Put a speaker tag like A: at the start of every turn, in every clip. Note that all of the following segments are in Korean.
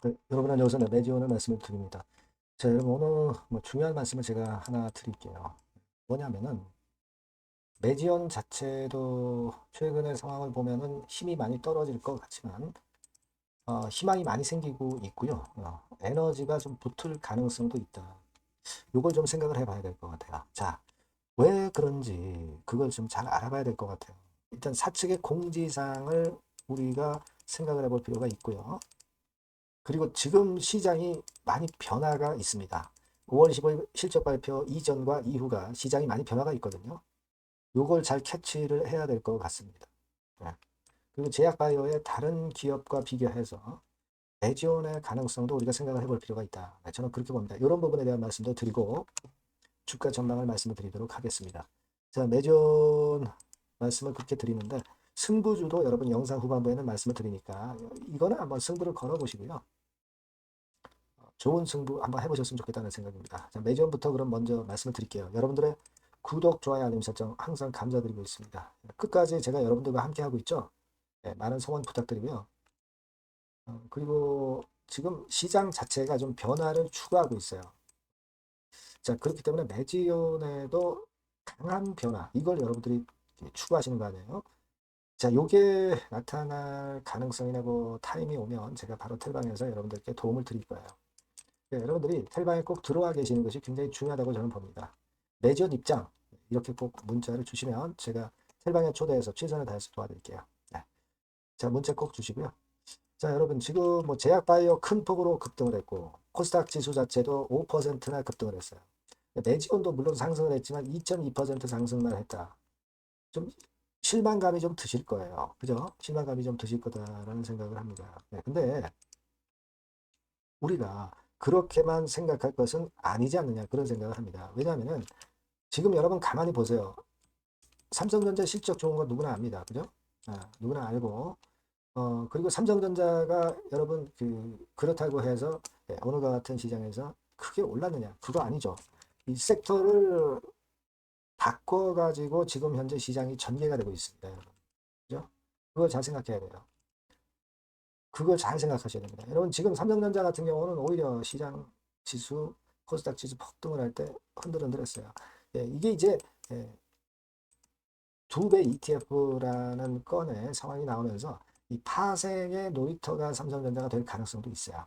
A: 네, 여러분 안녕하세요. 매지원을 말씀을 드립니다. 자, 여러분 오늘 중요한 말씀을 제가 하나 드릴게요. 뭐냐면은 매지원 자체도 최근의 상황을 보면은 힘이 많이 떨어질 것 같지만 희망이 많이 생기고 있고요. 에너지가 좀 붙을 가능성도 있다. 이걸 좀 생각을 해봐야 될 것 같아요. 자, 왜 그런지 그걸 좀 잘 알아봐야 될 것 같아요. 일단 사측의 공지사항을 우리가 생각을 해볼 필요가 있고요. 그리고 지금 시장이 많이 변화가 있습니다. 5월 15일 실적 발표 이전과 이후가 시장이 많이 변화가 있거든요. 요걸 잘 캐치를 해야 될 것 같습니다. 네. 그리고 제약바이오의 다른 기업과 비교해서 매지원의 가능성도 우리가 생각을 해볼 필요가 있다. 네, 저는 그렇게 봅니다. 이런 부분에 대한 말씀도 드리고 주가 전망을 말씀을 드리도록 하겠습니다. 자, 매지원 말씀을 그렇게 드리는데 승부주도 여러분 영상 후반부에는 말씀을 드리니까 이거는 한번 승부를 걸어보시고요. 좋은 승부 한번 해보셨으면 좋겠다는 생각입니다. 자, 매점부터 그럼 먼저 말씀을 드릴게요. 여러분들의 구독, 좋아요, 알림 설정 항상 감사드리고 있습니다. 끝까지 제가 여러분들과 함께 하고 있죠. 네, 많은 성원 부탁드리고요. 그리고 지금 시장 자체가 좀 변화를 추구하고 있어요. 자, 그렇기 때문에 매지온에도 강한 변화, 이걸 여러분들이 추구하시는 거 아니에요? 자, 요게 나타날 가능성이나 그 타임이 오면 제가 바로 텔방에서 여러분들께 도움을 드릴 거예요. 네, 여러분들이 텔방에 꼭 들어와 계시는 것이 굉장히 중요하다고 저는 봅니다. 매전 입장 이렇게 꼭 문자를 주시면 제가 텔방에 초대해서 최선을 다해서 도와드릴게요. 네. 자, 문자 꼭 주시고요. 자, 여러분 지금 제약바이오 큰 폭으로 급등을 했고 코스닥 지수 자체도 5%나 급등을 했어요. 매지온도 물론 상승을 했지만 2.2% 상승만 했다. 좀 실망감이 좀 드실 거예요. 그죠? 실망감이 좀 드실 거다라는 생각을 합니다. 네, 근데 우리가 그렇게만 생각할 것은 아니지 않느냐 그런 생각을 합니다. 왜냐하면 지금 여러분 가만히 보세요. 삼성전자 실적 좋은 건 누구나 압니다. 그죠? 누구나 알고 그리고 삼성전자가 여러분 그렇다고 해서 오늘과 같은 시장에서 크게 올랐느냐 그거 아니죠. 이 섹터를 바꿔가지고 지금 현재 시장이 전개가 되고 있습니다. 여러분. 그죠? 그걸 잘 생각해야 돼요. 그걸 잘 생각하셔야 됩니다. 여러분 지금 삼성전자 같은 경우는 오히려 시장 지수, 코스닥 지수 폭등을 할 때 흔들흔들했어요. 예, 이게 이제 예, 2배 ETF라는 건의 상황이 나오면서 이 파생의 놀이터가 삼성전자가 될 가능성도 있어요.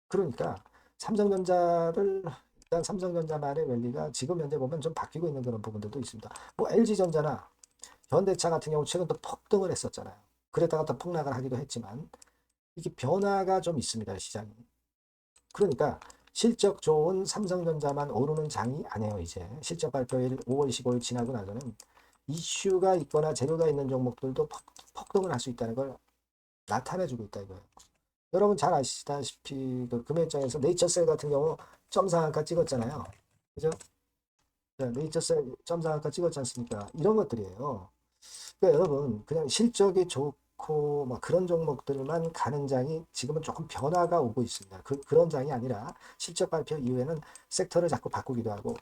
A: 그러니까 삼성전자를 일단 삼성전자만의 랠리가 지금 현재 보면 좀 바뀌고 있는 그런 부분들도 있습니다. 뭐 LG전자나 현대차 같은 경우 최근 또 폭등을 했었잖아요. 그랬다가 또 폭락을 하기도 했지만 이게 변화가 좀 있습니다, 시장이. 그러니까 실적 좋은 삼성전자만 오르는 장이 아니에요, 이제. 실적 발표일 5월 15일 지나고 나서는 이슈가 있거나 재료가 있는 종목들도 폭등을 할 수 있다는 걸 나타내주고 있다 이거예요. 여러분 잘 아시다시피 그 금요일장에서 네이처셀 같은 경우 점상한가 찍었잖아요. 그죠? 네, 네이처셀 점상한가 찍었지 않습니까? 이런 것들이에요. 그러니까 여러분 그냥 실적이 좋고 막 그런 종목들만 가는 장이 지금은 조금 변화가 오고 있습니다. 그런 장이 아니라 실적 발표 이후에는 섹터를 자꾸 바꾸기도 하고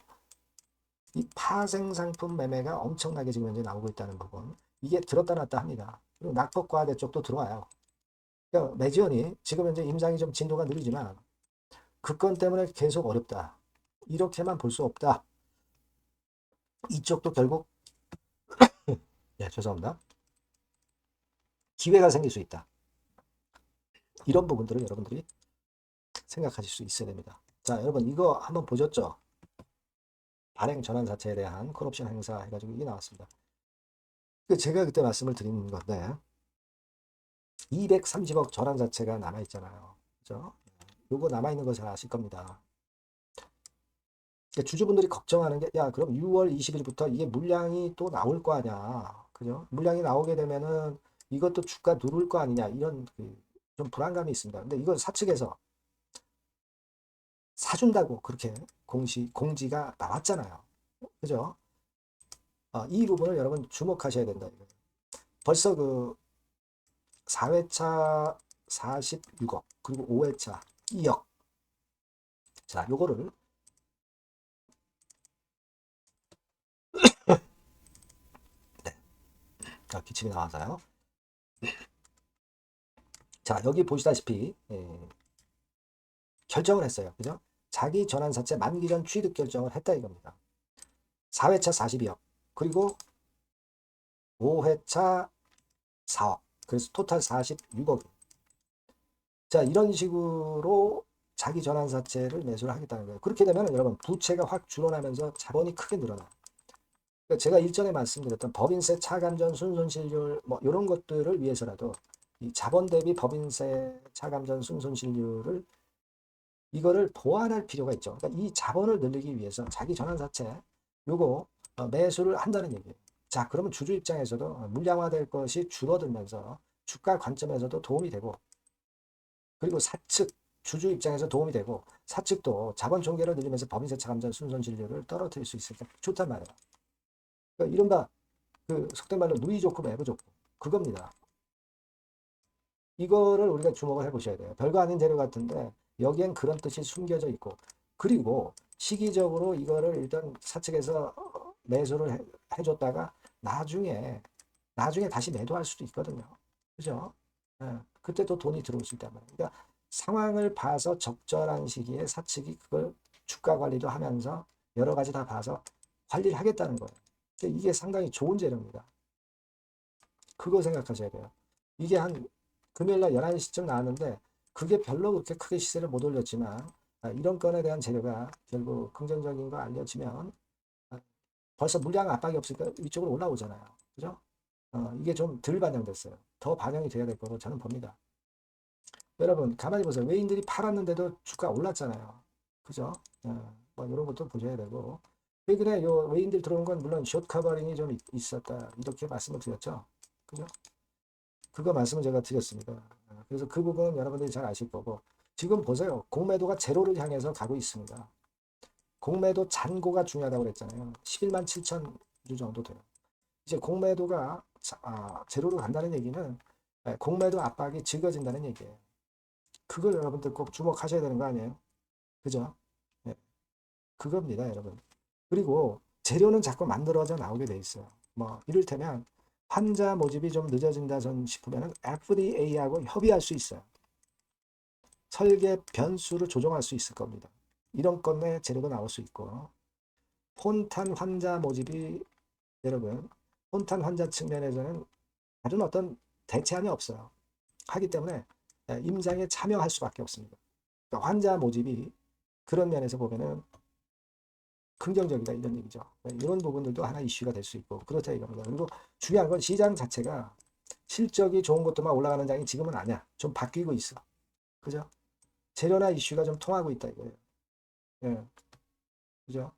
A: 이 파생 상품 매매가 엄청나게 지금 현재 나오고 있다는 부분. 이게 들었다 놨다 합니다. 그리고 낙폭과대 쪽도 들어와요. 그러니까 매지원이 지금 현재 임상이 좀 진도가 느리지만 그 건 때문에 계속 어렵다. 이렇게만 볼 수 없다. 이쪽도 결국 죄송합니다. 기회가 생길 수 있다. 이런 부분들을 여러분들이 생각하실 수 있어야 됩니다. 자, 여러분 이거 한번 보셨죠? 발행 전환 자체에 대한 콜옵션 행사 해가지고 이게 나왔습니다. 제가 그때 말씀을 드린 건데 230억 전환 자체가 남아있잖아요. 그죠? 요거 남아있는 거 잘 아실 겁니다. 그러니까 주주분들이 걱정하는 게, 야, 그럼 6월 20일부터 이게 물량이 또 나올 거 아니야. 그죠? 물량이 나오게 되면은 이것도 주가 누를 거 아니냐. 이런 좀 불안감이 있습니다. 근데 이걸 사측에서 사준다고 그렇게 공지가 나왔잖아요. 그죠? 이 부분을 여러분 주목하셔야 된다. 벌써 4회차 46억, 그리고 5회차 2억. 자, 요거를, 네, 기침이 나와서요. 자, 여기 보시다시피 결정을 했어요. 그죠? 자기 전환사채 만기 전 취득 결정을 했다 이겁니다. 4회차 42억. 그리고 5회차 4억. 그래서 토탈 46억. 자, 이런 식으로 자기 전환사채를 매수를 하겠다는 거예요. 그렇게 되면 여러분 부채가 확 줄어나면서 자본이 크게 늘어나요. 그러니까 제가 일전에 말씀드렸던 법인세 차감전 순손실률 뭐 이런 것들을 위해서라도 이 자본 대비 법인세 차감전 순손실률을 이거를 보완할 필요가 있죠. 그러니까 이 자본을 늘리기 위해서 자기 전환사채 요거 매수를 한다는 얘기예요. 자, 그러면 주주 입장에서도 물량화될 것이 줄어들면서 주가 관점에서도 도움이 되고, 그리고 사측 주주 입장에서 도움이 되고, 사측도 자본 총계를 늘리면서 법인세 차감전 순손실률을 떨어뜨릴 수 있으니까 좋단 말이에요. 그러니까 이른바 그 속된 말로 누이 좋고 매부 좋고 그겁니다. 이거를 우리가 주목을 해보셔야 돼요. 별거 아닌 재료 같은데 여기엔 그런 뜻이 숨겨져 있고, 그리고 시기적으로 이거를 일단 사측에서 매수를 해줬다가 나중에 다시 매도할 수도 있거든요. 그죠? 예, 그때 또 돈이 들어올 수 있단 말이에요. 그러니까 상황을 봐서 적절한 시기에 사측이 그걸 주가 관리도 하면서 여러 가지 다 봐서 관리를 하겠다는 거예요. 그러니까 이게 상당히 좋은 재료입니다. 그거 생각하셔야 돼요. 이게 한 금요일날 11시쯤 나왔는데 그게 별로 그렇게 크게 시세를 못 올렸지만 이런 건에 대한 재료가 결국 긍정적인 거 알려지면 벌써 물량 압박이 없으니까 위쪽으로 올라오잖아요. 그죠? 이게 좀 덜 반영됐어요. 더 반영이 돼야 될 거로 저는 봅니다. 여러분 가만히 보세요. 외인들이 팔았는데도 주가 올랐잖아요. 그죠? 뭐 이런 것도 보셔야 되고, 최근에 요 외인들 들어온 건 물론 숏 커버링이 좀 있었다 이렇게 말씀을 드렸죠. 그죠? 그거 말씀을 제가 드렸습니다. 그래서 그 부분은 여러분들이 잘 아실 거고, 지금 보세요. 공매도가 제로를 향해서 가고 있습니다. 공매도 잔고가 중요하다고 그랬잖아요. 11만 7천 주 정도 돼요. 이제 공매도가 제로로 간다는 얘기는 공매도 압박이 적어진다는 얘기예요. 그걸 여러분들 꼭 주목하셔야 되는 거 아니에요? 그죠? 네, 그겁니다, 여러분. 그리고 재료는 자꾸 만들어져 나오게 돼 있어요. 뭐 이를테면 환자 모집이 좀 늦어진다 싶으면 FDA하고 협의할 수 있어요. 설계 변수를 조정할 수 있을 겁니다. 이런 건의 재료도 나올 수 있고, 폰탄 환자 모집이 여러분 폰탄 환자 측면에서는 다른 어떤 대체안이 없어요. 하기 때문에 임상에 참여할 수밖에 없습니다. 그러니까 환자 모집이 그런 면에서 보면은 긍정적이다 이런 얘기죠. 이런 부분들도 하나 이슈가 될 수 있고 그렇다 이겁니다. 그리고 중요한 건 시장 자체가 실적이 좋은 것도만 올라가는 장이 지금은 아니야. 좀 바뀌고 있어. 그죠? 재료나 이슈가 좀 통하고 있다 이거예요. 예. 그죠?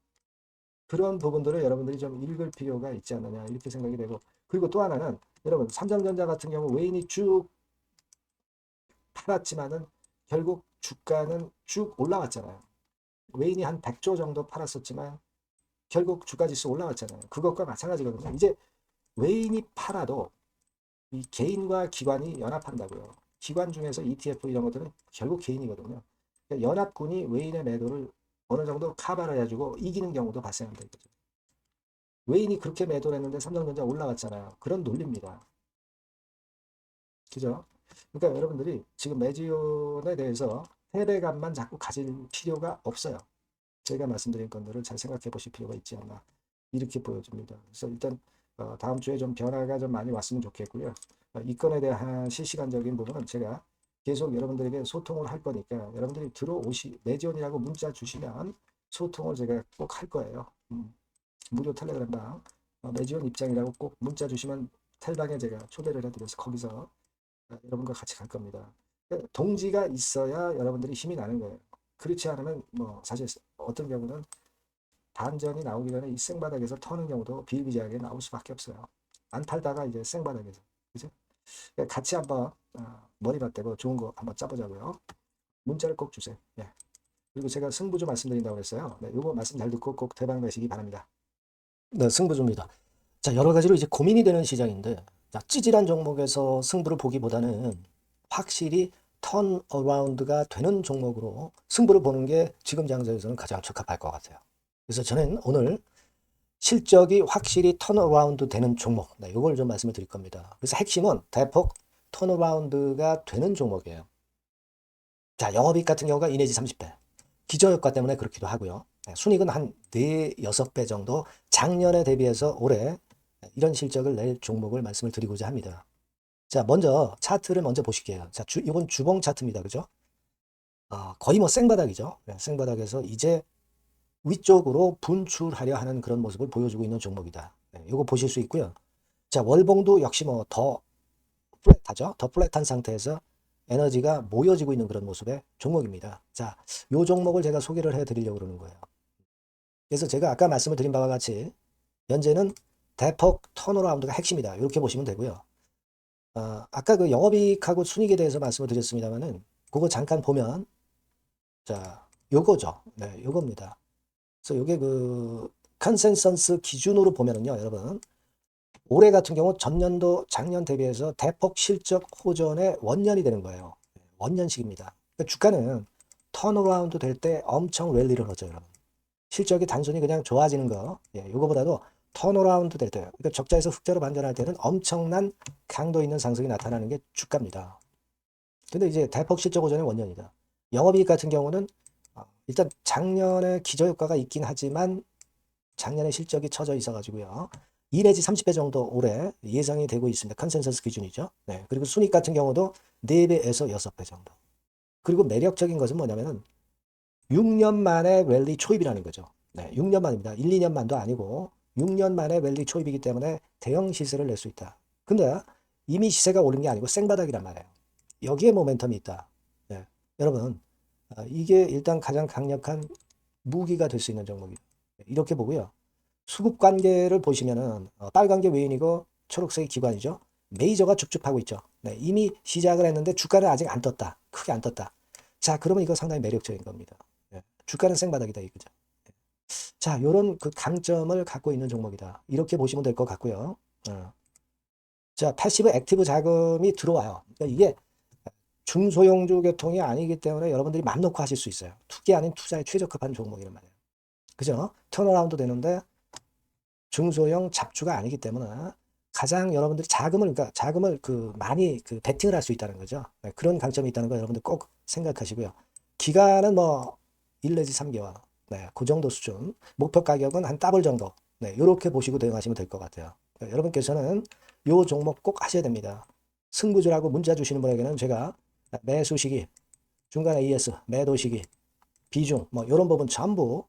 A: 그런 부분들을 여러분들이 좀 읽을 필요가 있지 않느냐 이렇게 생각이 되고, 그리고 또 하나는 여러분 삼성전자 같은 경우 외인이 쭉 팔았지만은 결국 주가는 쭉 올라왔잖아요. 외인이 한 100조 정도 팔았었지만 결국 주가 지수 올라왔잖아요. 그것과 마찬가지거든요. 이제 외인이 팔아도 이 개인과 기관이 연합한다고요. 기관 중에서 ETF 이런 것들은 결국 개인이거든요. 그러니까 연합군이 외인의 매도를 어느 정도 카바를 해주고 이기는 경우도 발생한다 이거죠. 외인이 그렇게 매도를 했는데 삼성전자 올라왔잖아요. 그런 논리입니다. 그죠? 그러니까 여러분들이 지금 매지온에 대해서 패배감만 자꾸 가질 필요가 없어요. 제가 말씀드린 것들을 잘 생각해 보실 필요가 있지 않나 이렇게 보여집니다. 그래서 일단 다음 주에 좀 변화가 좀 많이 왔으면 좋겠고요. 이 건에 대한 실시간적인 부분은 제가 계속 여러분들에게 소통을 할 거니까 여러분들이 매지온이라고 문자 주시면 소통을 제가 꼭 할 거예요. 무료 텔레그램방 매지온 입장이라고 꼭 문자 주시면 텔방에 제가 초대를 해드려서 거기서 여러분과 같이 갈 겁니다. 동지가 있어야 여러분들이 힘이 나는 거예요. 그렇지 않으면 뭐 사실 어떤 경우는 반전이 나오기 전에 이 생바닥에서 터는 경우도 비일비재하게 나올 수밖에 없어요. 안 팔다가 이제 생바닥에서, 그죠? 같이 한번 머리 맞대고 좋은 거 한번 짜보자고요. 문자를 꼭 주세요. 예. 그리고 제가 승부주 말씀드린다고 했어요. 네, 이거 말씀 잘 듣고 꼭 대박 나시기 바랍니다. 네, 승부주입니다. 자, 여러 가지로 이제 고민이 되는 시장인데, 자, 찌질한 종목에서 승부를 보기보다는 확실히 턴 어라운드가 되는 종목으로 승부를 보는 게 지금 장세에서는 가장 적합할 것 같아요. 그래서 저는 오늘 실적이 확실히 턴어라운드 되는 종목, 이걸 좀 말씀을 드릴 겁니다. 그래서 핵심은 대폭 턴어라운드가 되는 종목이에요. 자, 영업이익 같은 경우가 2 내지 30배. 기저효과 때문에 그렇기도 하고요. 순이익은 한 4, 6배 정도 작년에 대비해서 올해 이런 실적을 낼 종목을 말씀을 드리고자 합니다. 자, 먼저 차트를 먼저 보실게요. 자, 이건 주봉 차트입니다. 그죠? 거의 뭐 생바닥이죠. 생바닥에서 이제 위쪽으로 분출하려 하는 그런 모습을 보여주고 있는 종목이다. 이거 보실 수 있고요. 자, 월봉도 역시 뭐 더 플랫하죠. 더 플랫한 상태에서 에너지가 모여지고 있는 그런 모습의 종목입니다. 자, 요 종목을 제가 소개를 해드리려고 그러는 거예요. 그래서 제가 아까 말씀을 드린 바와 같이 현재는 대폭 턴어라운드가 핵심이다. 이렇게 보시면 되고요. 아까 그 영업이익하고 순이익에 대해서 말씀을 드렸습니다만은 그거 잠깐 보면 자, 요거죠. 네, 요겁니다. 그래서 요게 그 컨센서스 기준으로 보면은요, 여러분. 올해 같은 경우 전년도 작년 대비해서 대폭 실적 호전의 원년이 되는 거예요. 원년식입니다. 그러니까 주가는 턴어라운드 될 때 엄청 랠리를 하죠, 여러분. 실적이 단순히 그냥 좋아지는 거, 요거보다도 턴어라운드 될 때, 그러니까 적자에서 흑자로 반전할 때는 엄청난 강도 있는 상승이 나타나는 게 주가입니다. 근데 이제 대폭 실적 호전의 원년이다. 영업이익 같은 경우는 일단 작년에 기저효과가 있긴 하지만 작년에 실적이 처져 있어가지고요. 2 내지 30배 정도 올해 예상이 되고 있습니다. 컨센서스 기준이죠. 네. 그리고 순익 같은 경우도 4배에서 6배 정도. 그리고 매력적인 것은 뭐냐면은 6년 만에 랠리 초입이라는 거죠. 네. 6년 만입니다. 1, 2년 만도 아니고 6년 만에 랠리 초입이기 때문에 대형 시세를 낼 수 있다. 근데 이미 시세가 오른 게 아니고 생바닥이란 말이에요. 여기에 모멘텀이 있다. 네. 여러분, 이게 일단 가장 강력한 무기가 될 수 있는 종목이에요. 이렇게 보고요. 수급 관계를 보시면은 빨간 게 외인이고 초록색이 기관이죠. 메이저가 줍줍하고 있죠. 네, 이미 시작을 했는데 주가는 아직 안 떴다. 크게 안 떴다. 자, 그러면 이거 상당히 매력적인 겁니다. 네, 주가는 생바닥이다 이거죠. 네. 자, 요런 그 강점을 갖고 있는 종목이다. 이렇게 보시면 될 것 같고요. 자, 패시브 액티브 자금이 들어와요. 그러니까 이게 중소형주 계통이 아니기 때문에 여러분들이 맘 놓고 하실 수 있어요. 투기 아닌 투자에 최적합한 종목이란 말이에요. 그죠? 턴어라운드 되는데 중소형 잡주가 아니기 때문에 가장 여러분들이 그러니까 자금을 그 많이 그 베팅을 할 수 있다는 거죠. 네, 그런 강점이 있다는 거 여러분들 꼭 생각하시고요. 기간은 뭐 1 내지 3개월. 네, 그 정도 수준. 목표 가격은 한 더블 정도. 네, 이렇게 보시고 대응하시면 될 것 같아요. 네, 여러분께서는 요 종목 꼭 하셔야 됩니다. 승부주라고 문자 주시는 분에게는 제가 매수 시기, 중간에 ES, 매도 시기, 비중, 뭐 이런 부분 전부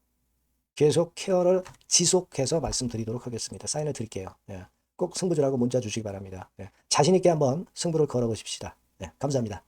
A: 계속 케어를 지속해서 말씀드리도록 하겠습니다. 사인을 드릴게요. 꼭 승부주라고 문자 주시기 바랍니다. 자신 있게 한번 승부를 걸어보십시다. 감사합니다.